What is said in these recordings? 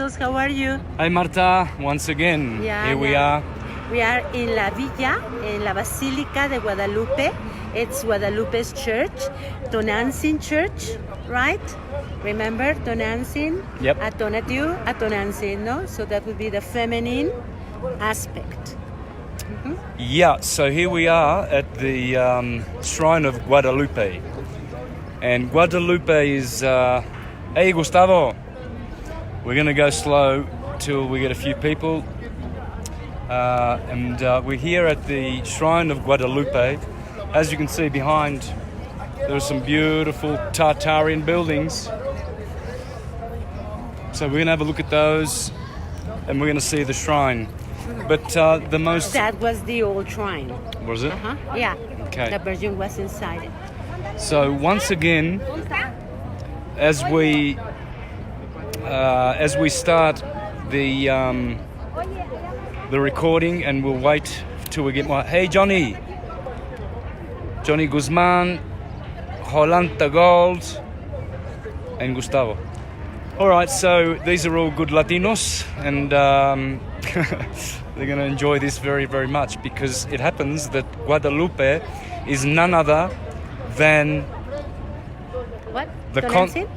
Santos. How are you? Hi Marta, once again, here we are. We are in La Villa, in La Basilica de Guadalupe. It's Guadalupe's church, Tonantzin Church, right? Remember Tonantzin? Yep. Atonatiu, Atonantzin, no? So that would be the feminine aspect. Mm-hmm. Yeah, so here we are at the Shrine of Guadalupe. And Guadalupe is, hey Gustavo, we're going to go slow till we get a few people. We're here at the Shrine of Guadalupe. As you can see behind, there are some beautiful Tartarian buildings. So we're going to have a look at those and we're going to see the shrine. But the most... That was the old shrine. Was it? Uh-huh. Yeah. Okay. The Virgin was inside it. So once again, as we start the recording, and we'll wait till we get more. Hey Johnny Guzman, Jolanta Gold, and Gustavo. All right, so these are all good Latinos, and they're going to enjoy this very, very much, because it happens that Guadalupe is none other than What? the Tonantzin?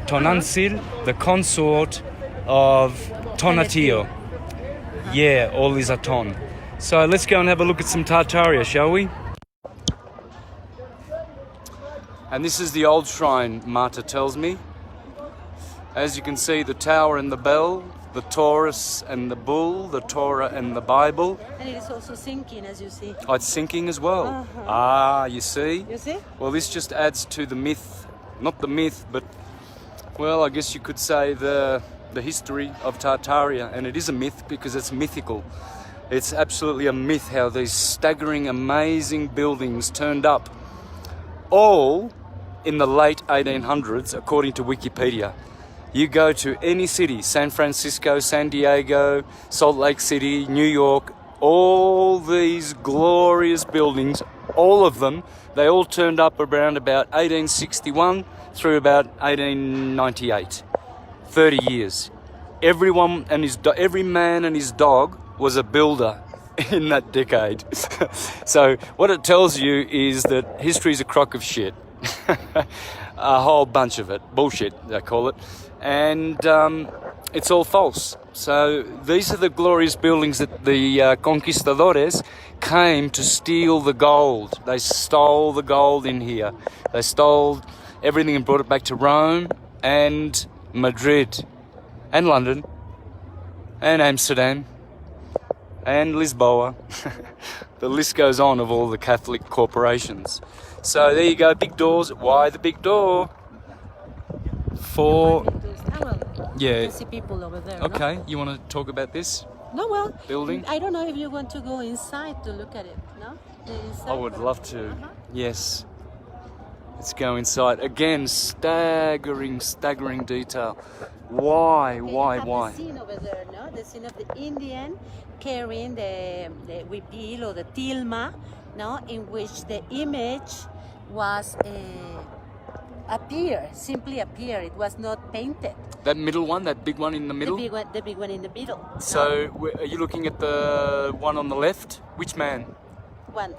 Tonantzin, the consort of Tonatiuh. Yeah, all is a ton. So let's go and have a look at some Tartaria, shall we? And this is the old shrine, Marta tells me. As you can see, the tower and the bell, the Taurus and the bull, the Torah and the Bible. And it is also sinking, as you see. Oh, it's sinking as well. Uh-huh. Ah, you see? You see? Well, this just adds to the myth. Not the myth, but, well, I guess you could say the history of Tartaria. And it is a myth because it's mythical. It's absolutely a myth how these staggering, amazing buildings turned up. All in the late 1800s, according to Wikipedia. You go to any city, San Francisco, San Diego, Salt Lake City, New York, all these glorious buildings, all of them, they all turned up around about 1861 through about 1898. 30 years. Every man and his dog was a builder in that decade. So what it tells you is that history's a crock of shit. A whole bunch of it. Bullshit, they call it. And it's all false. So these are the glorious buildings that the conquistadores came to steal the gold. They stole the gold in here. They stole everything and brought it back to Rome and Madrid and London and Amsterdam and Lisboa. The list goes on of all the Catholic corporations. So there you go, big doors. Why the big door? For... Yeah. You can see people over there. Okay, no? you want to talk about this? No, well, building? I don't know if you want to go inside to look at it, no? I would love to. Uh-huh. Yes. Let's go inside. Again, staggering detail. Why? The scene over there, no? The scene of the Indian carrying the huipil or the tilma, no? In which the image was simply appear. It was not painted. That middle one, that big one in the middle? The big one in the middle. So, are you looking at the one on the left? Which man? Well,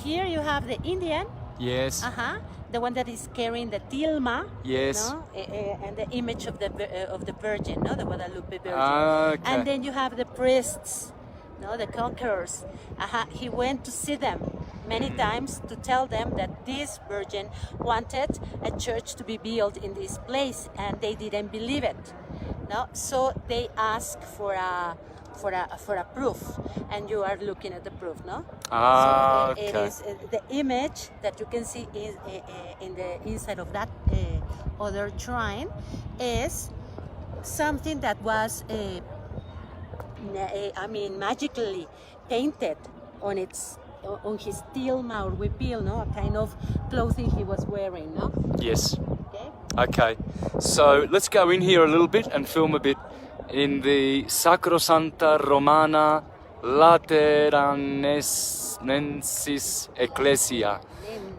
here you have the Indian. Yes. The one that is carrying the tilma. Yes. No? And the image of the Virgin, no, the Guadalupe Virgin. Okay. And then you have the priests, no, the conquerors. He went to see them many times to tell them that this Virgin wanted a church to be built in this place, and they didn't believe it. No, so they asked for a proof, and you are looking at the proof, no? Okay. It is the image that you can see is in the inside of that other shrine is something that was magically painted on his tilma or huipil, no? A kind of clothing he was wearing, no? Yes. Okay. So let's go in here a little bit and film a bit in the Sacrosanta Romana Lateranensis Ecclesia.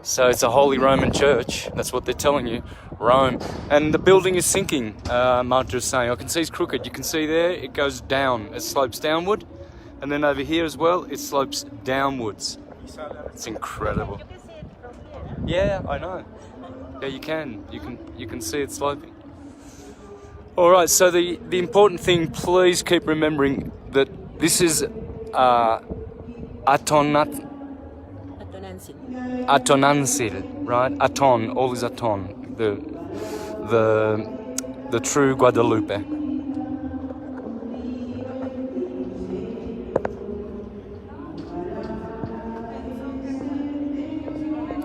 So it's a Holy Roman Church. That's what they're telling you, Rome. And the building is sinking. Marta is saying, I can see it's crooked. You can see there, it goes down. It slopes downward. And then over here as well, it slopes downwards. It's incredible. You can see it from here. Yeah, I know. Yeah, you can. You can see it sloping. All right. So the important thing, please keep remembering that this is Atonansil, right? Aton, all is Aton. The true Guadalupe.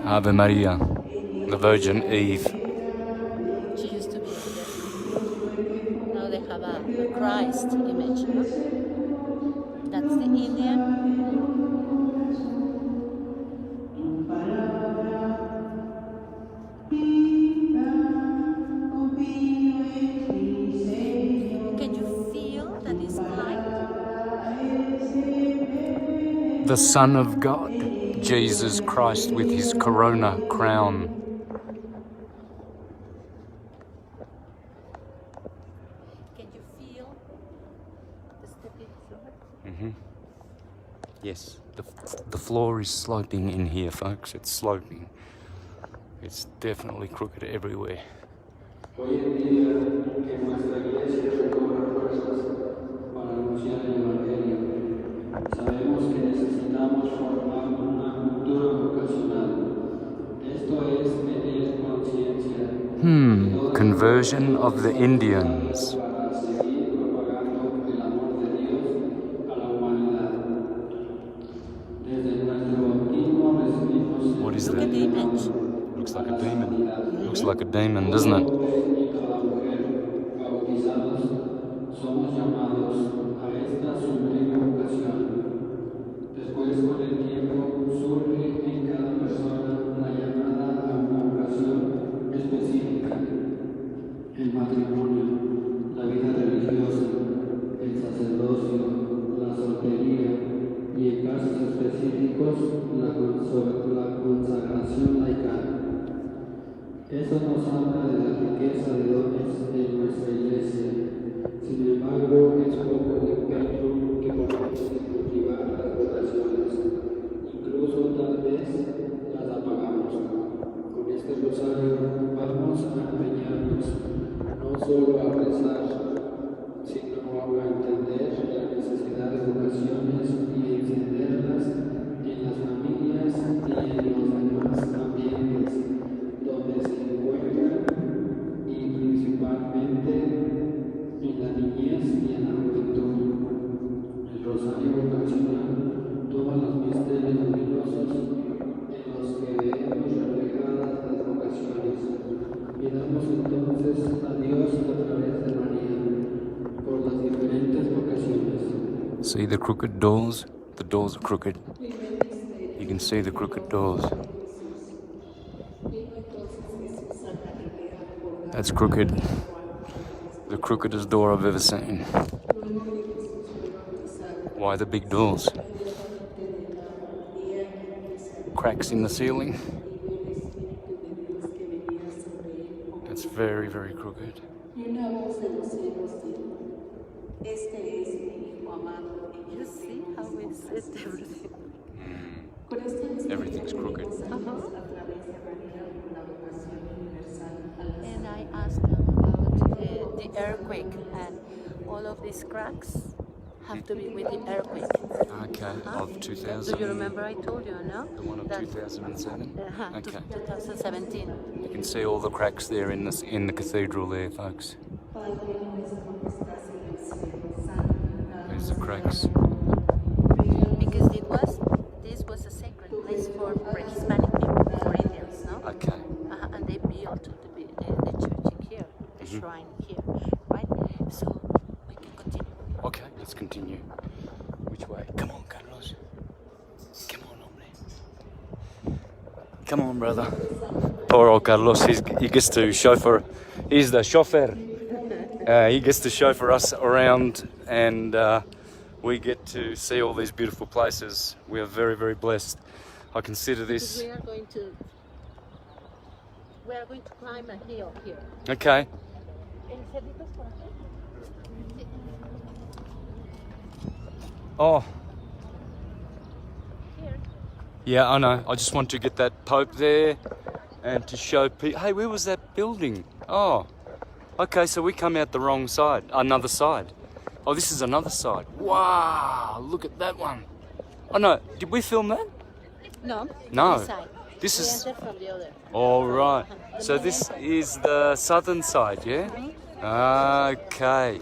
Ave Maria, the Virgin Eve. She used to be there. Now they have a Christ image. No? That's the Indian. Can you feel that it's light? The Son of God, Jesus Christ with his corona crown. Can you feel the stepping floor? Mm-hmm. Yes, the floor is sloping in here, folks. It's sloping. It's definitely crooked everywhere. Hoy en día, que nuestra iglesia recobra fuerzas para anunciar el Evangelio, sabemos que necesitamos formar una cultura vocacional. Esto es tener conciencia. Conversion of the Indians. Para seguir propagando el amor de Dios a la humanidad. Desde nuestro bautismo recibimos. What is Look at the that? image. Looks like a demon. Looks like a demon, doesn't it? Y cada mujer bautizados somos llamados a esta sublime vocación. Después, con el tiempo, surge en cada persona la llamada a una vocación específica: el matrimonio, la vida religiosa, el sacerdocio, la soltería y, en casos específicos, la consagración laical. Eso nos habla de la riqueza de dones de nuestra iglesia. Sin embargo, es poco el empeño que ponemos en cultivar las vocaciones. Incluso tal vez las apagamos. Con este rosario vamos a empeñarnos no solo a rezar, sino a entender la necesidad de vocaciones y encenderlas en las familias y en los demás ambientes donde se encuentran, y principalmente en la niñez y en la juventud. El rosario vocacional toma los misterios luminosos en los que vemos reflejadas las vocaciones. Miramos entonces a Dios a través de María por las diferentes vocaciones. See the crooked doors? The doors are crooked. You can see the crooked doors. That's crooked. The crookedest door I've ever seen. Why the big doors? Cracks in the ceiling. That's very, very crooked. You see how we set everything? Everything's crooked. And I asked them about the earthquake, and all of these cracks have to be with the earthquake. Okay, of 2000. Do you remember I told you, no? The one of 2007? Okay. 2017. You can see all the cracks there in the cathedral there, folks. There's the cracks. Because this was a sacred place for Hispanic people, for Indians, no? Okay. And they built the church in here, the shrine here, right? So we can continue. Okay, let's continue. Which way? Come on, Carlos. Come on, hombre. Come on, brother. Poor old Carlos, he gets to chauffeur. He's the chauffeur. He gets to chauffeur us around, and we get to see all these beautiful places. We are very, very blessed. I consider this. We are going to We are going to climb a hill here. Okay. Oh. Here. Yeah, I know. I just want to get that Pope there and to show people. Hey, where was that building? Oh. Okay, so we come out the wrong side. Another side. Oh, this is another side. Wow, look at that one. Oh no, did we film that? No. No. This side. This We is. entered from the other. All right. So this is the southern side, yeah? Okay.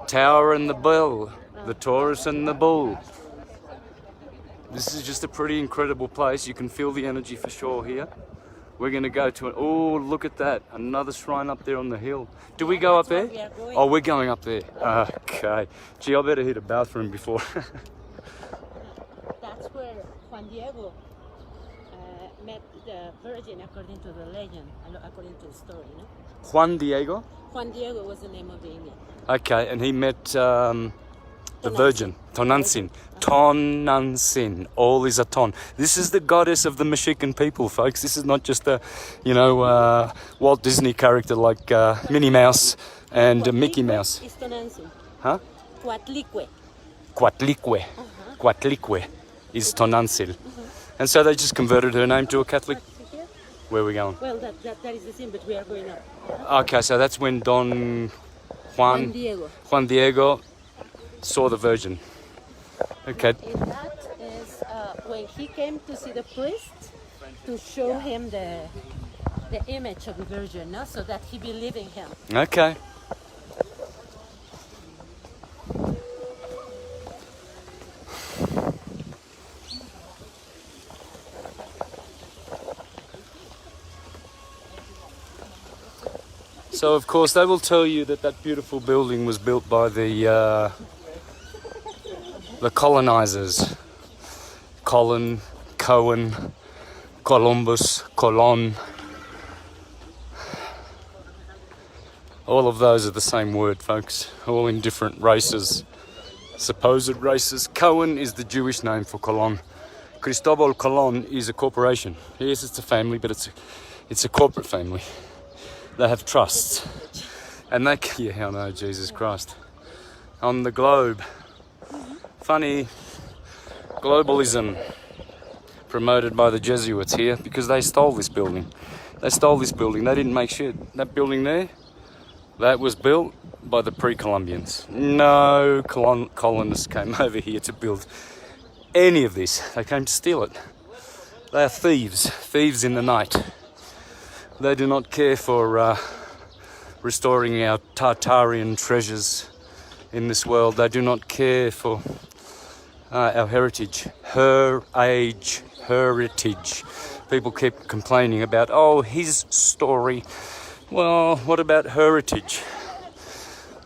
Tower and the Bell, the Taurus and the Bull. This is just a pretty incredible place. You can feel the energy for sure here. We're going to go to it. Oh, look at that. Another shrine up there on the hill. Do we go up there? We are going. Oh, we're going up there. Okay. Gee, I better hit a bathroom before. That's where Juan Diego met the Virgin, according to the legend, according to the story. No? Juan Diego? Juan Diego was the name of the Indian. Okay, and he met the Virgin, Tonantzin. Tonantzin, all is a ton. This is the goddess of the Mexican people, folks. This is not just a, Walt Disney character like Minnie Mouse and Mickey Mouse. Is Tonantzin. Huh? Coatlicue. Coatlicue. Coatlicue is Tonantzin. And so they just converted her name to a Catholic. Here? Where are we going? Well, that is the same, but we are going up. Okay, so that's when Juan Juan Diego. saw the Virgin. Okay. And that is when he came to see the priest to show him the image of the Virgin, no? So that he believed in him. Okay. So of course they will tell you that that beautiful building was built by the colonizers. Colin, Cohen, Columbus, Colon. All of those are the same word, folks. All in different races. Supposed races. Cohen is the Jewish name for Colon. Cristobal Colon is a corporation. Yes, it's a family, but it's a corporate family. They have trusts. And they, yeah, I know, Jesus Christ. On the globe. Funny globalism promoted by the Jesuits here because they stole this building. They stole this building. They didn't make shit. That building there, that was built by the pre-Columbians. No colonists came over here to build any of this. They came to steal it. They are thieves. Thieves in the night. They do not care for restoring our Tartarian treasures in this world. They do not care for our heritage. Heritage. People keep complaining about, oh, his story. Well, what about heritage?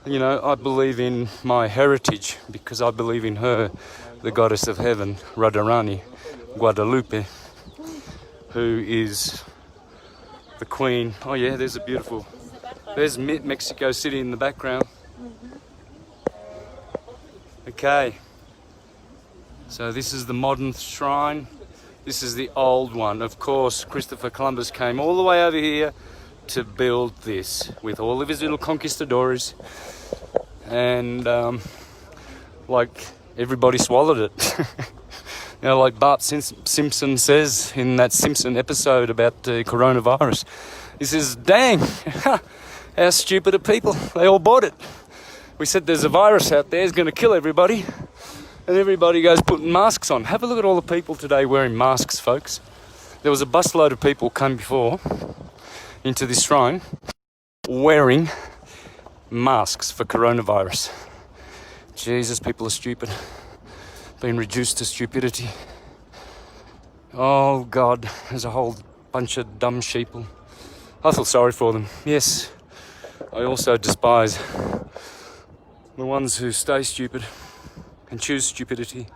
You know, I believe in my heritage because I believe in her, the goddess of heaven, Radharani, Guadalupe, who is the queen. Oh yeah, there's a beautiful, there's Mexico City in the background. Okay, so this is the modern shrine. This is the old one. Of course, Christopher Columbus came all the way over here to build this with all of his little conquistadors, and like everybody swallowed it. You know, like Bart Simpson says in that Simpson episode about the coronavirus. He says, dang, how stupid are people? They all bought it. We said there's a virus out there, it's going to kill everybody. And everybody goes putting masks on. Have a look at all the people today wearing masks, folks. There was a busload of people come before into this shrine wearing masks for coronavirus. Jesus, people are stupid. Been reduced to stupidity. Oh God, there's a whole bunch of dumb sheeple. I feel sorry for them. Yes, I also despise the ones who stay stupid and choose stupidity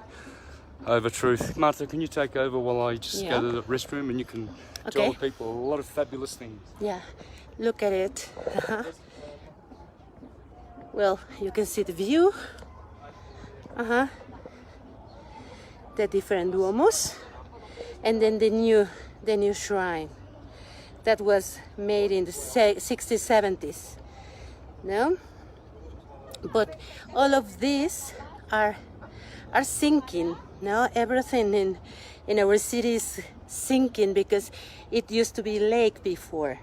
over truth. Martha, can you take over while I just go to the restroom and you can tell the people a lot of fabulous things? Yeah, look at it. Well, you can see the view. The different duomos, and then the new shrine. that was made in the 60s, 70s. No? But all of these are sinking. No? Everything in our city is sinking because it used to be lake before.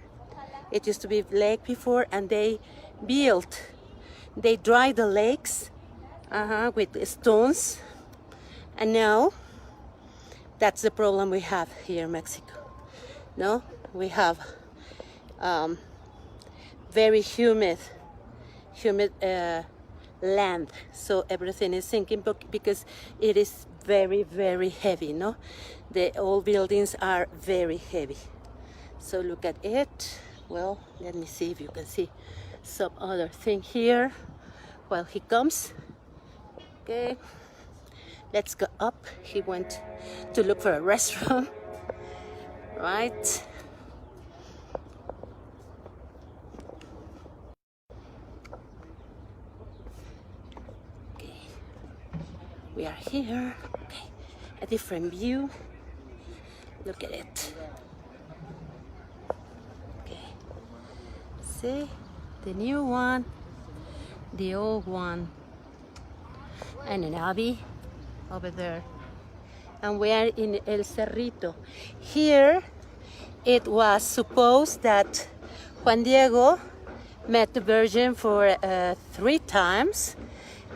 It used to be lake before, and they dried the lakes with stones, and now that's the problem we have here in Mexico. No, we have very humid land, so everything is sinking because it is very, very heavy. No, the old buildings are very heavy. So look at it. Well, let me see if you can see some other thing here while he comes. Okay, let's go up. He went to look for a restaurant, right? Okay, we are here. Okay, a different view. Look at it. Okay, see the new one, the old one, and an abbey over there. And we are in El Cerrito. Here, it was supposed that Juan Diego met the Virgin for 3 times,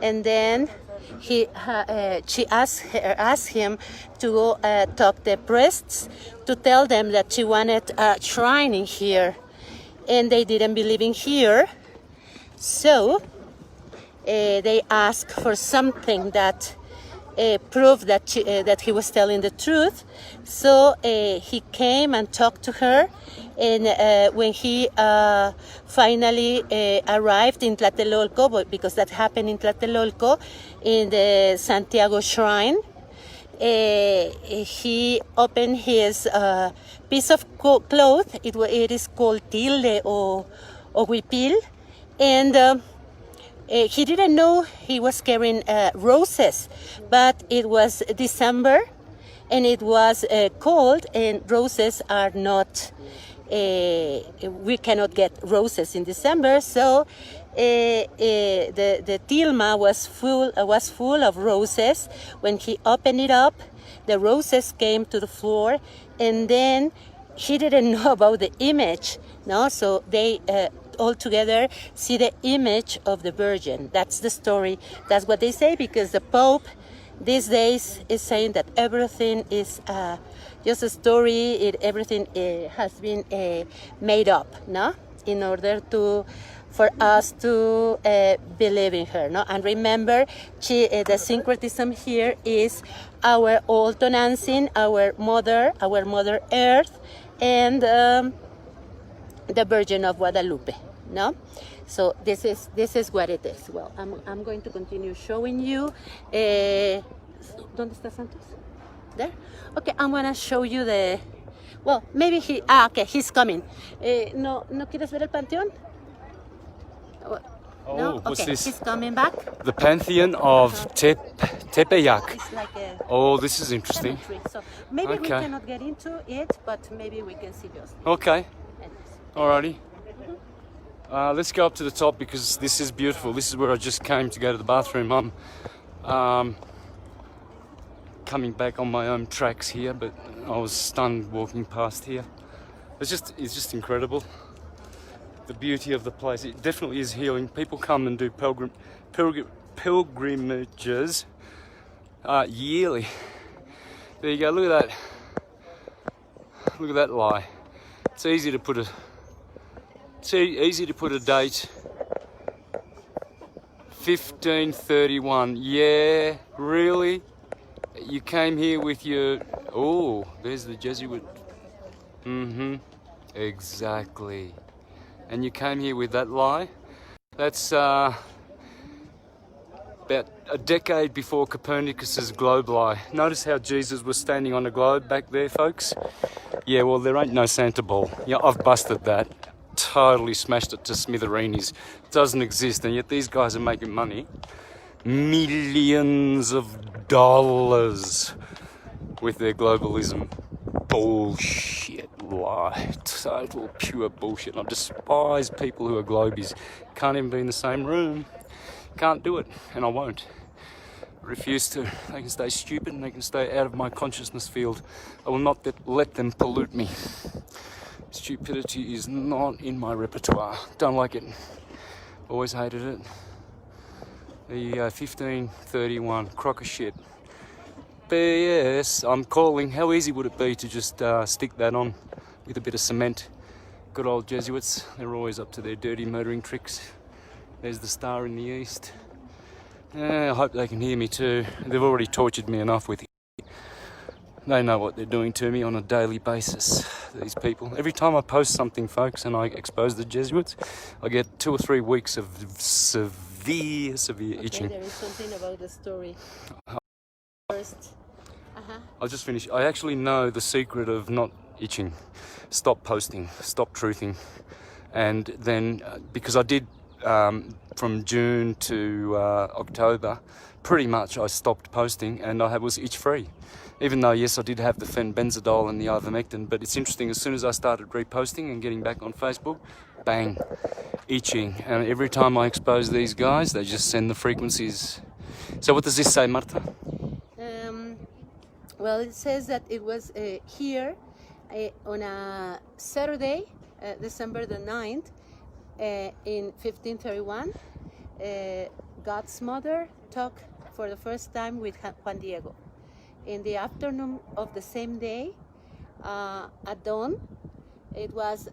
and then she asked him to go talk the priests to tell them that she wanted a shrine in here, and they didn't believe in here, so they asked for something that proved that he was telling the truth. So he came and talked to her, and when he finally arrived in Tlatelolco, because that happened in Tlatelolco, in the Santiago Shrine, he opened his piece of cloth. It is called tilde or huipil, and he didn't know he was carrying roses, but it was December and it was cold, and roses are not, we cannot get roses in December, so the tilma was full of roses. When he opened it up, the roses came to the floor, and then he didn't know about the image, no? So they all together see the image of the Virgin. That's the story. That's what they say, because the Pope these days is saying that everything is just a story. Everything has been made up, no? In order for us to believe in her, no? And remember, the syncretism here is our old Tonantzin, our mother Earth, and the Virgin of Guadalupe, no? So this is what it is. Well, I'm going to continue showing you. ¿Dónde está Santos? There? Okay, I'm gonna show you the. Well, maybe okay, he's coming. ¿No quieres ver el panteón? Oh, No? what's Okay, this? he's coming back. The Pantheon of Tepeyac. It's like a Oh, this is interesting. cemetery. So maybe we Okay. cannot get into it, but maybe we can see just. Okay, alrighty. Let's go up to the top because this is beautiful. This is where I just came to go to the bathroom. I'm coming back on my own tracks here, but I was stunned walking past here. It's just incredible. The beauty of the place. It definitely is healing. People come and do pilgrimages yearly. There you go. Look at that. Look at that lie. It's easy to put a date. 1531. Yeah, really? You came here with your... Oh, there's the Jesuit. Exactly. And you came here with that lie? That's about a decade before Copernicus's globe lie. Notice how Jesus was standing on a globe back there, folks? Yeah, well, there ain't no Santa ball. Yeah, I've busted that. Totally smashed it to smithereens. It doesn't exist, and yet these guys are making money. Millions of dollars with their globalism bullshit. lie, total pure bullshit. I despise people who are globies. Can't even be in the same room. Can't do it, and I won't. Refuse to. They can stay stupid and they can stay out of my consciousness field. I will not let them pollute me. Stupidity is not in my repertoire. Don't like it. Always hated it. The 1531 crock of shit. BS, I'm calling. How easy would it be to just stick that on with a bit of cement? Good old Jesuits. They're always up to their dirty murdering tricks. There's the star in the east. I hope they can hear me too. They've already tortured me enough with it. They know what they're doing to me on a daily basis, these people. Every time I post something, folks, and I expose the Jesuits, I get 2 or 3 weeks of severe itching. Okay, there is something about the story. First. I'll just finish. I actually know the secret of not itching. Stop posting, stop truthing. And then, because I did from June to October, pretty much I stopped posting and I was itch-free. Even though, yes, I did have the fenbenzidole and the ivermectin, but it's interesting, as soon as I started reposting and getting back on Facebook, bang, itching. And every time I expose these guys, they just send the frequencies. So what does this say, Marta? Well, it says that it was here on a Saturday, December the 9th, in 1531, God's mother talked for the first time with Juan Diego. In the afternoon of the same day, at dawn, it was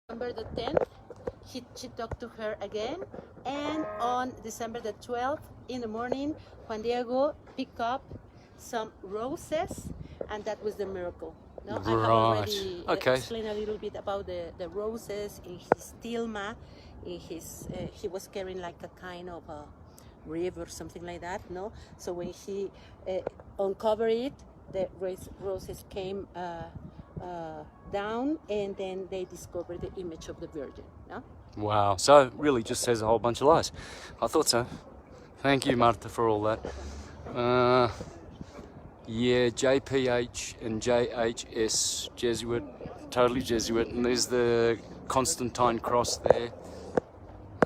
December the 10th, she talked to her again, and on December the 12th in the morning, Juan Diego picked up some roses, and that was the miracle. No, I have already explained a little bit about the roses in his tilma. In his, he was carrying like a kind of a rib or something like that. No, so when he uncovered it, the roses came down, and then they discovered the image of the Virgin. No? Wow. So it really just says a whole bunch of lies. I thought so. Thank you, Marta, for all that. Yeah, JPH and JHS, Jesuit, totally Jesuit. And there's the Constantine cross there.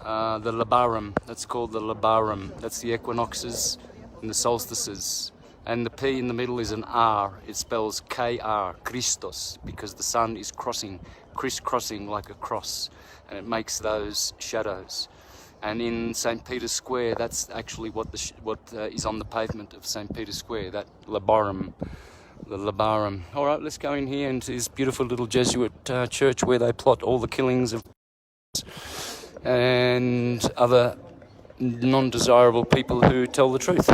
The labarum, that's called the labarum. That's the equinoxes and the solstices. And the P in the middle is an R. It spells KR, Christos, because the sun is crisscrossing like a cross. And it makes those shadows. And in St. Peter's Square, that's actually what is on the pavement of St. Peter's Square, that labarum, the labarum. All right, let's go in here into this beautiful little Jesuit church where they plot all the killings of and other non-desirable people who tell the truth.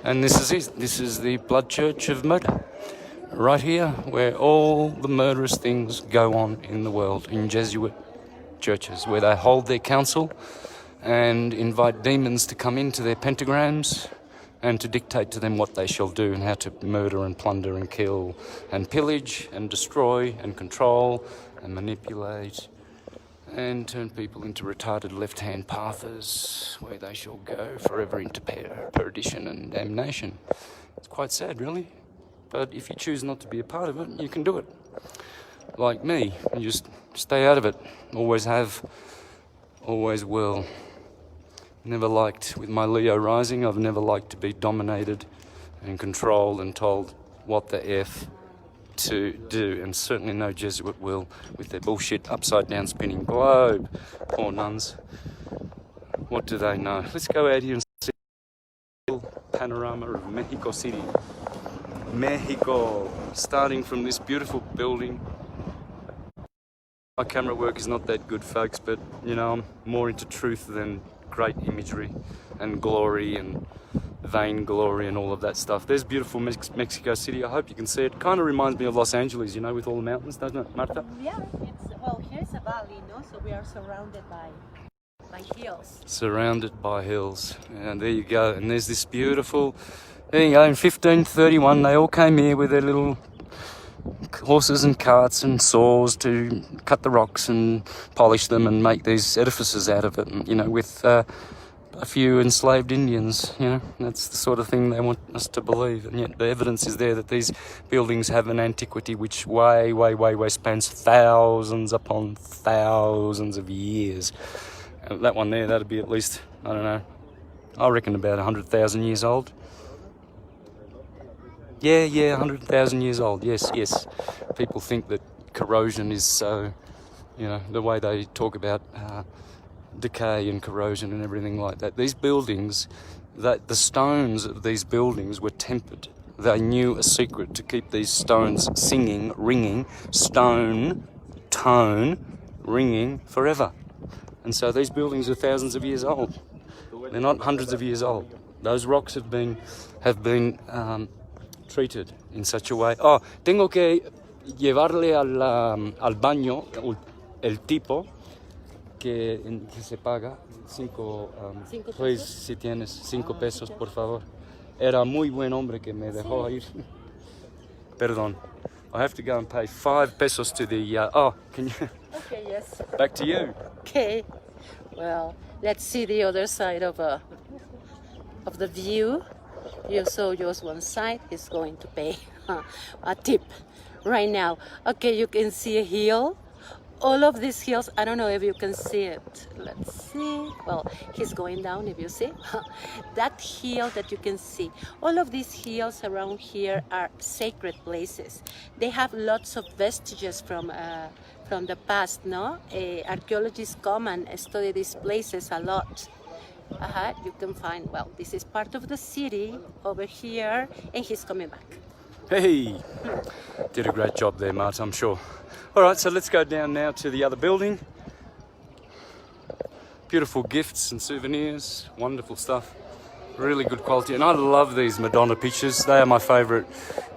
And this is it. This is the blood church of murder, right here, where all the murderous things go on in the world, in Jesuit churches, where they hold their council and invite demons to come into their pentagrams and to dictate to them what they shall do and how to murder and plunder and kill and pillage and destroy and control and manipulate and turn people into retarded left-hand pathers where they shall go forever into perdition and damnation. It's quite sad, really. But if you choose not to be a part of it, you can do it. Like me, you just stay out of it. Always have, always will. Never liked, with my Leo rising, I've never liked to be dominated and controlled and told what the F to do, and certainly no Jesuit will with their bullshit upside down spinning globe. Poor nuns. What do they know? Let's go out here and see the panorama of Mexico City. Mexico, starting from this beautiful building. My camera work is not that good, folks, but you know, I'm more into truth than great imagery and glory and vain glory and all of that stuff. There's beautiful Mexico City. I hope you can see it. Kind of reminds me of Los Angeles, you know, with all the mountains, doesn't it, Marta? Yeah, well, here's a valley, no? So we are surrounded by hills. Surrounded by hills. And there you go. And there's this beautiful, there you go, in 1531 they all came here with their little horses and carts and saws to cut the rocks and polish them and make these edifices out of it, and, you know, with a few enslaved Indians, you know. That's the sort of thing they want us to believe. And yet the evidence is there that these buildings have an antiquity which way spans thousands upon thousands of years. That one there, that'd be at least, I don't know, I reckon about 100,000 years old. Yeah, 100,000 years old, yes. People think that corrosion is so, you know, the way they talk about decay and corrosion and everything like that. These buildings, that the stones of these buildings were tempered. They knew a secret to keep these stones singing, ringing, stone, tone, ringing forever. And so these buildings are thousands of years old. They're not hundreds of years old. Those rocks have been treated in such a way. Oh, tengo que llevarle al baño el tipo que se paga 5 please, si tienes 5 pesos, por favor. Era muy buen hombre que me dejó ir. Perdón. I have to go and pay 5 pesos to the can you? Okay, yes. Back to you. Okay. Well, let's see the other side of the view. You saw just one side. He's going to pay a tip right now. Okay, you can see a hill. All of these hills, I don't know if you can see it. Let's see. Well, he's going down, if you see. That hill that you can see. All of these hills around here are sacred places. They have lots of vestiges from the past, no? Archaeologists come and study these places a lot. You can find, well, this is part of the city over here, and he's coming back. Hey, did a great job there, Mart, I'm sure. All right, so let's go down now to the other building. Beautiful gifts and souvenirs, wonderful stuff, really good quality. And I love these Madonna pictures, they are my favorite.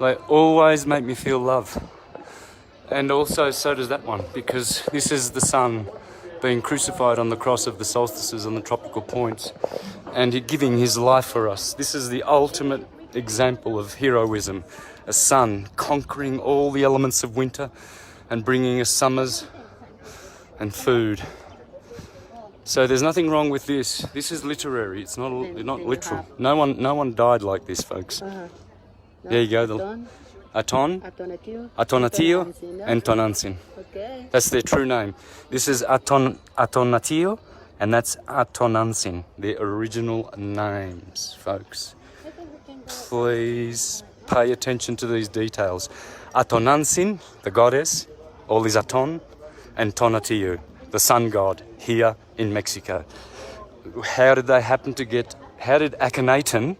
They always make me feel love. And also, so does that one, because this is the sun being crucified on the cross of the solstices on the tropical points and giving his life for us. This is the ultimate example of heroism. A sun conquering all the elements of winter and bringing us summers and food. So there's nothing wrong with this. This is literary. It's not literal. No one died like this, folks. There you go. The Aton, Atonatio, and Tonantzin. Okay. That's their true name. This is Atonatio, and that's Atonantzin. Their original names, folks. Please pay attention to these details. Atonantzin, the goddess, all is Aton, and Tonatiuh, the sun god, here in Mexico. How did Akhenaten,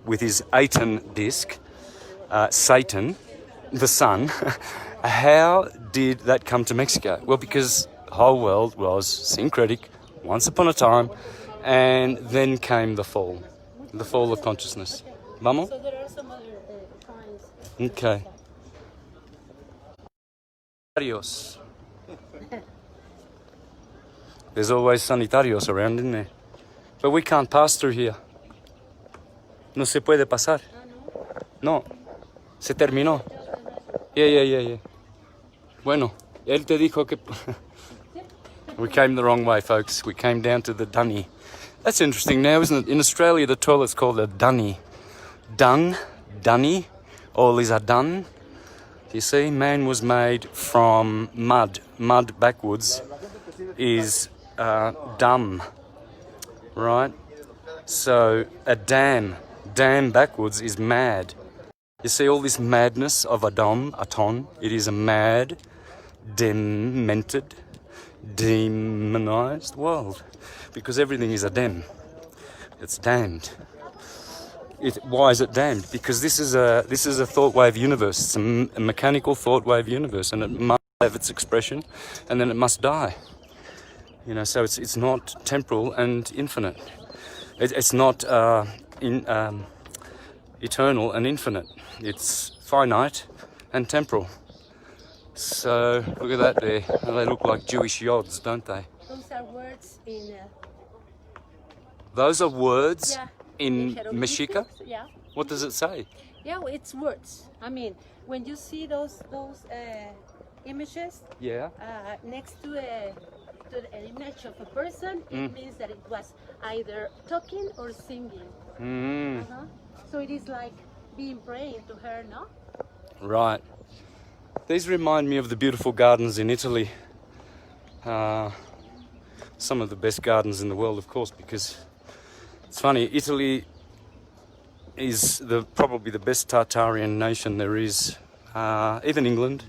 with his Aten disc, Satan, the sun, how did that come to Mexico? Well, because the whole world was syncretic once upon a time, and then came the fall of consciousness. Vamos? So there are some other kinds. Okay. Adios. There's always sanitarios around, isn't there? But we can't pass through here. No se puede pasar. No. Se terminó. Yeah. Bueno, él te dijo que... We came the wrong way, folks. We came down to the dunny. That's interesting now, isn't it? In Australia, the toilet's called a dunny. Dunny, all is a dun. You see, man was made from mud. Mud backwards is dumb, right? So a dam backwards is mad. You see all this madness of Aton, it is a mad, demented, demonized world. Because everything is a dem. It's damned. Why is it damned? Because this is a thought wave universe. It's a mechanical thought wave universe, and it must have its expression, and then it must die. You know, so it's not temporal and infinite. It's not eternal and infinite. It's finite and temporal. So look at that there. They look like Jewish yods, don't they? Those are words in. Those are words. Yeah. In Mexica? Yeah. What does it say? Yeah, it's words. I mean, when you see those images, Yeah. next to to an image of a person, it means that it was either talking or singing. So it is like being praying to her, no? Right. These remind me of the beautiful gardens in Italy. Some of the best gardens in the world, of course, because it's funny, Italy is probably the best Tartarian nation there is, even England,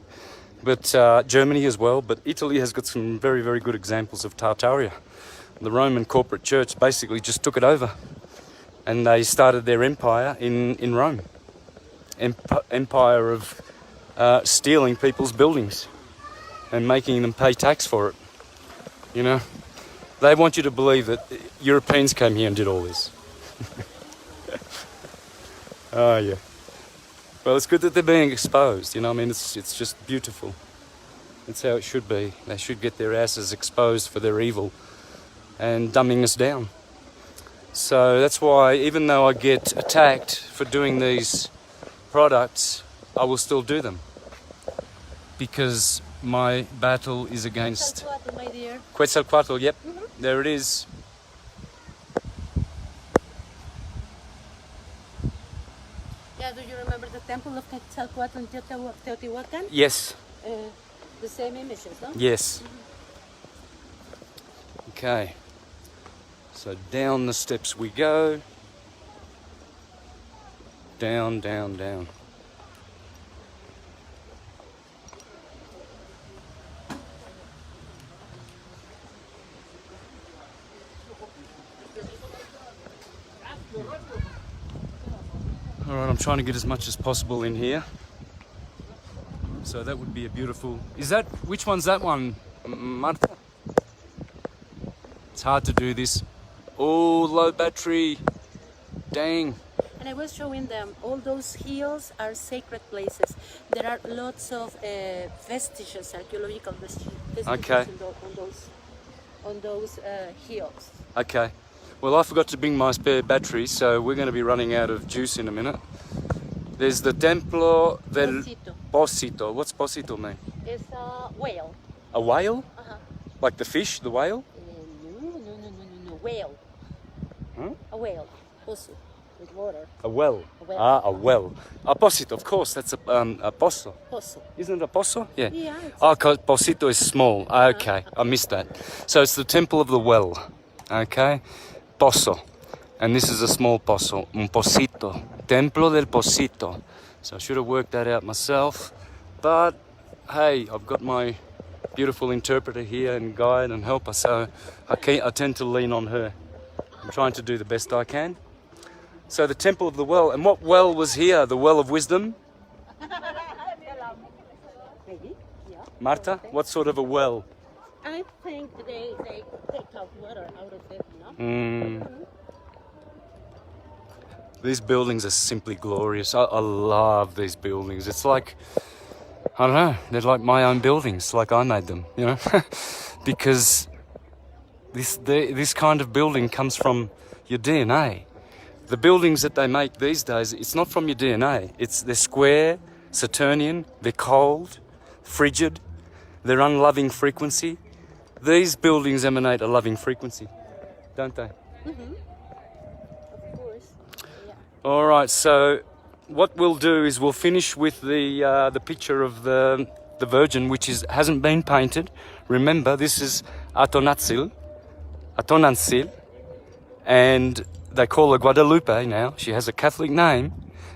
but Germany as well. But Italy has got some very, very good examples of Tartaria. The Roman corporate church basically just took it over, and they started their empire in Rome. Empire of stealing people's buildings and making them pay tax for it. You know, they want you to believe that Europeans came here and did all this. Oh yeah. Well, it's good that they're being exposed. You know, I mean, it's just beautiful. It's how it should be. They should get their asses exposed for their evil and dumbing us down. So that's why, even though I get attacked for doing these products, I will still do them, because my battle is against Quetzalcoatl, my dear. Quetzalcoatl. Yep, there it is. Yeah, do you remember the temple of Quetzalcoatl in Teotihuacan? Yes. The same images, no? Yes. Okay. So down the steps we go. Down, down, down. All right, I'm trying to get as much as possible in here. So that would be a beautiful... which one's that one, Marta? It's hard to do this. Oh, low battery. Dang. And I was showing them all those hills are sacred places. There are lots of vestiges, archaeological vestiges Okay. on those hills. Okay. Well, I forgot to bring my spare battery, so we're going to be running out of juice in a minute. There's the Templo del Posito. What's Posito mean? It's a whale. A whale? Like the fish, the whale? No. Whale. Huh? A whale. Pozo. With water. A well. A well. Ah, a well. A Posito, of course. That's a pozo. Pozo. Isn't it a pozo? Yeah. Yeah. Oh, Posito is small. Okay, I missed that. So it's the Temple of the Well. Okay? Pozo. And this is a small pozo. Un posito. Templo del Posito. So I should have worked that out myself. But, hey, I've got my beautiful interpreter here and guide and helper, so I tend to lean on her. I'm trying to do the best I can. So the Temple of the Well. And what well was here? The Well of Wisdom? Maybe. Yeah. Marta, what sort of a well? I think they take out water out of it, no? These buildings are simply glorious. I love these buildings. It's like, I don't know, they're like my own buildings, like I made them, you know? Because this kind of building comes from your DNA. The buildings that they make these days, it's not from your DNA. They're square, Saturnian, they're cold, frigid, they're unloving frequency. These buildings emanate a loving frequency, don't they? Of course. Yeah. All right, so what we'll do is we'll finish with the picture of the Virgin, which hasn't been painted. Remember, this is Atonatzil, and they call her Guadalupe now. She has a Catholic name,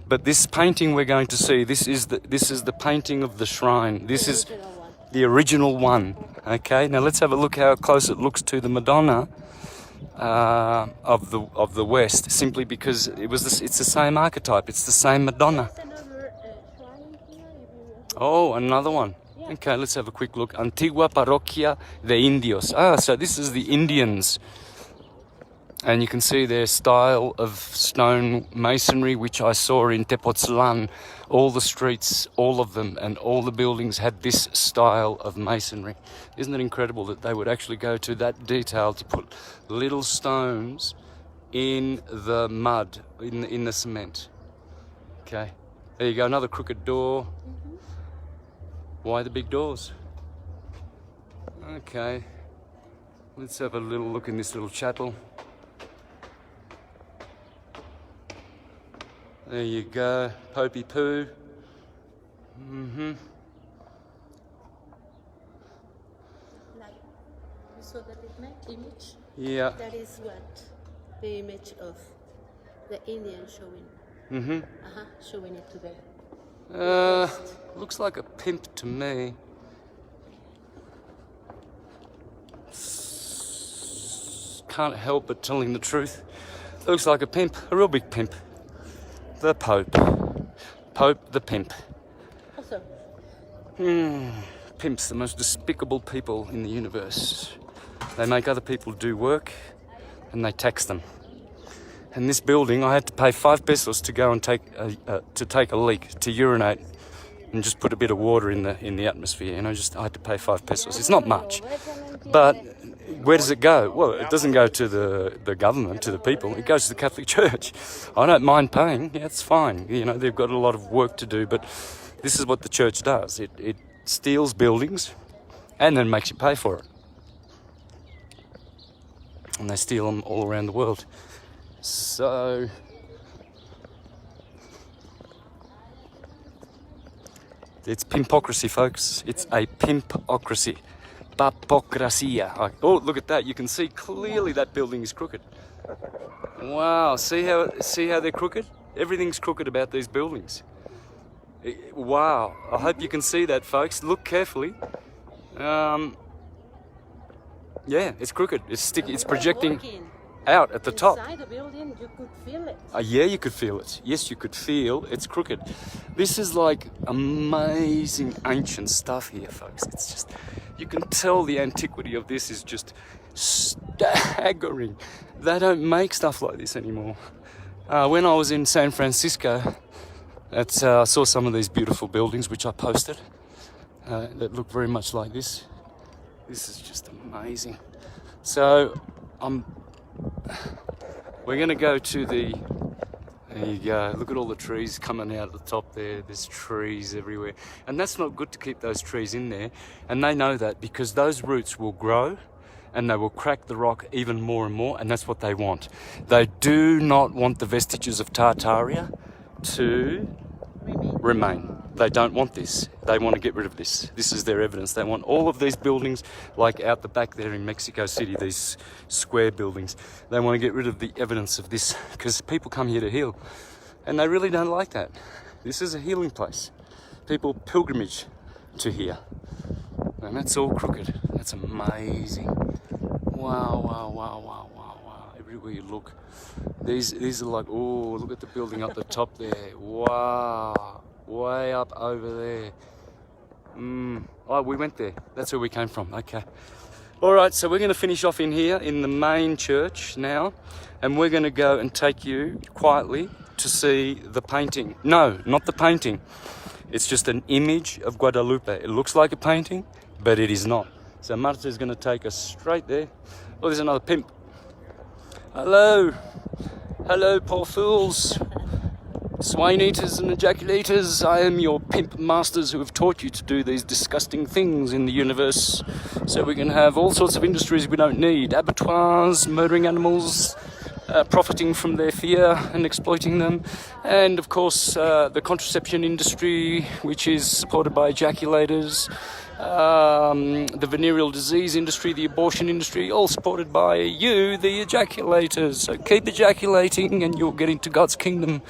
but this painting we're going to see, this is the painting of the shrine. This is the original one. Okay, now let's have a look how close it looks to the Madonna of the West, simply because it's the same archetype. It's the same Madonna. Another shrine here. Oh, another one. Yeah. Okay, let's have a quick look. Antigua Parroquia de Indios. Ah, so this is the Indians. And you can see their style of stone masonry, which I saw in Tepoztlan. All the streets, all of them, and all the buildings had this style of masonry. Isn't it incredible that they would actually go to that detail to put little stones in the mud, in the cement? Okay, there you go, another crooked door. Why the big doors? Okay. Let's have a little look in this little chapel. There you go, Popey Poo. Like, you saw that image? Yeah. That is what the image of the Indian showing. Showing it to the Looks like a pimp to me. Can't help but telling the truth. Looks like a pimp, a real big pimp. The Pope. Pope the pimp. Also, Pimps, the most despicable people in the universe. They make other people do work and they tax them. And this building, I had to pay 5 pesos to go and take a leak, to urinate, and just put a bit of water in the atmosphere. You know, I had to pay 5 pesos. It's not much, but where does it go? Well, it doesn't go to the government, to the people. It goes to the Catholic Church. I don't mind paying. Yeah, it's fine. You know, they've got a lot of work to do, but this is what the church does. It steals buildings and then makes you pay for it. And they steal them all around the world. So it's pimpocracy, folks. It's a pimpocracy. Papocracia. Oh, look at that. You can see clearly that building is crooked. Wow, see how they're crooked? Everything's crooked about these buildings. Wow, I hope you can see that, folks. Look carefully. Yeah, it's crooked. It's sticky. It's projecting out at the top. Inside the building, you could feel it. Yeah, you could feel it. Yes, you could feel it's crooked. This is like amazing ancient stuff here, folks. It's just, you can tell the antiquity of this is just staggering. They don't make stuff like this anymore. When I was in San Francisco, I saw some of these beautiful buildings, which I posted, that look very much like this. This is just amazing. So, we're going to go to there you go, look at all the trees coming out at the top there. There's trees everywhere. And that's not good to keep those trees in there. And they know that because those roots will grow and they will crack the rock even more and more, and that's what they want. They do not want the vestiges of Tartaria to remain. They don't want this. They want to get rid of this. This is their evidence. They want all of these buildings, like out the back there in Mexico City, these square buildings. They want to get rid of the evidence of this because people come here to heal, and they really don't like that. This is a healing place. People pilgrimage to here, and that's all crooked. That's amazing. Wow, wow, wow, wow, wow, wow. Everywhere you look, these are like, oh, look at the building up the top there. Wow. Way up over there. Oh, we went there. That's where we came from. Okay. All right, so we're going to finish off in here in the main church now, and we're going to go and take you quietly to see the painting. No, not the painting. It's just an image of Guadalupe. It looks like a painting, but it is not. So Marta is going to take us straight there. Oh, there's another pimp. Hello. Hello, poor fools. Swine eaters and ejaculators, I am your pimp masters who have taught you to do these disgusting things in the universe. So we can have all sorts of industries we don't need. Abattoirs, murdering animals, profiting from their fear and exploiting them. And of course, the contraception industry, which is supported by ejaculators. The venereal disease industry, the abortion industry, all supported by you, the ejaculators. So keep ejaculating and you'll get into God's kingdom.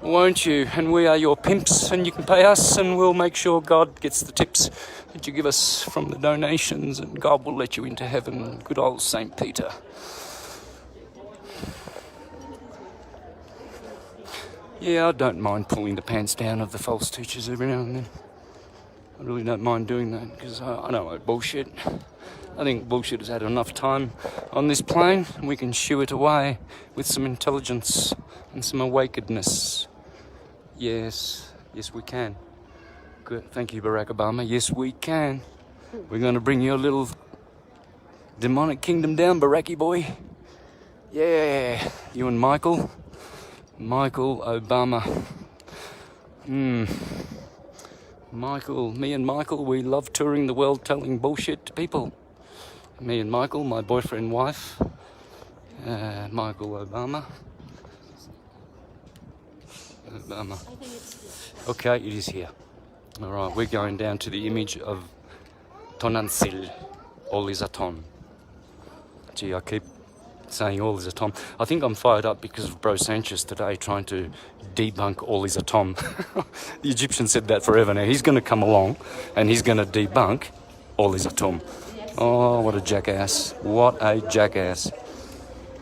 Won't you? And we are your pimps, and you can pay us, and we'll make sure God gets the tips that you give us from the donations, and God will let you into heaven. Good old St. Peter. Yeah, I don't mind pulling the pants down of the false teachers every now and then. I really don't mind doing that, because I don't like bullshit. I think bullshit has had enough time on this plane, and we can shoo it away with some intelligence and some awakenedness. Yes, we can. Good, thank you, Barack Obama. Yes, we can. We're going to bring your little demonic kingdom down, Baracki boy. Yeah, you and Michael Obama. Me and Michael, we love touring the world telling bullshit to people. Me and Michael, my boyfriend, wife, Michael Obama. I think it's here. Okay, it is here. All right, we're going down to the image of Tonantzil, all is a ton. Gee, I keep saying all is a tom. I think I'm fired up because of Bro Sanchez today trying to debunk all is a tom. The Egyptian said that forever now. He's going to come along and he's going to debunk all is a tom. Oh, what a jackass. What a jackass.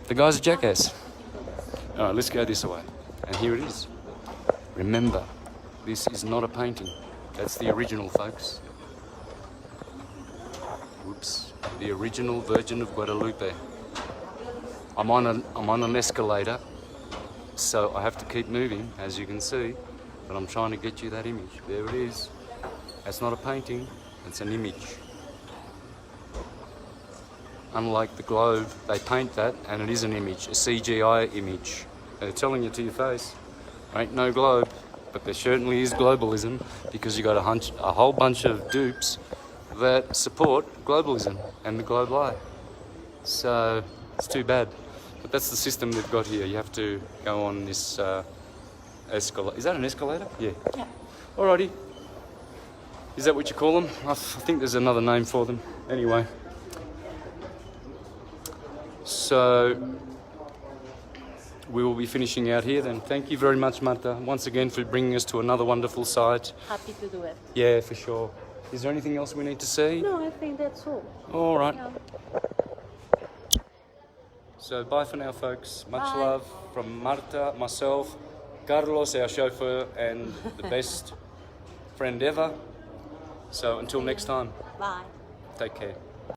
The guy's a jackass. All right, let's go this way. And here it is. Remember, this is not a painting. That's the original, folks. Whoops. The original Virgin of Guadalupe. I'm on an escalator, so I have to keep moving, as you can see, but I'm trying to get you that image. There it is. That's not a painting, it's an image. Unlike the globe, they paint that and it is an image, a CGI image. They're telling you to your face, ain't no globe, but there certainly is globalism because you got a whole bunch of dupes that support globalism and the globe lie. So it's too bad. But that's the system they've got here. You have to go on this escalator. Is that an escalator? Yeah. Yeah. Alrighty. Is that what you call them? I think there's another name for them. Anyway. So we will be finishing out here then. Thank you very much, Marta, once again for bringing us to another wonderful site. Happy to do it. Yeah, for sure. Is there anything else we need to see? No, I think that's all. All right. Yeah. So bye for now, folks. Much Bye. love from Marta, myself, Carlos, our chauffeur, and the best friend ever. So until next time, Bye. take care.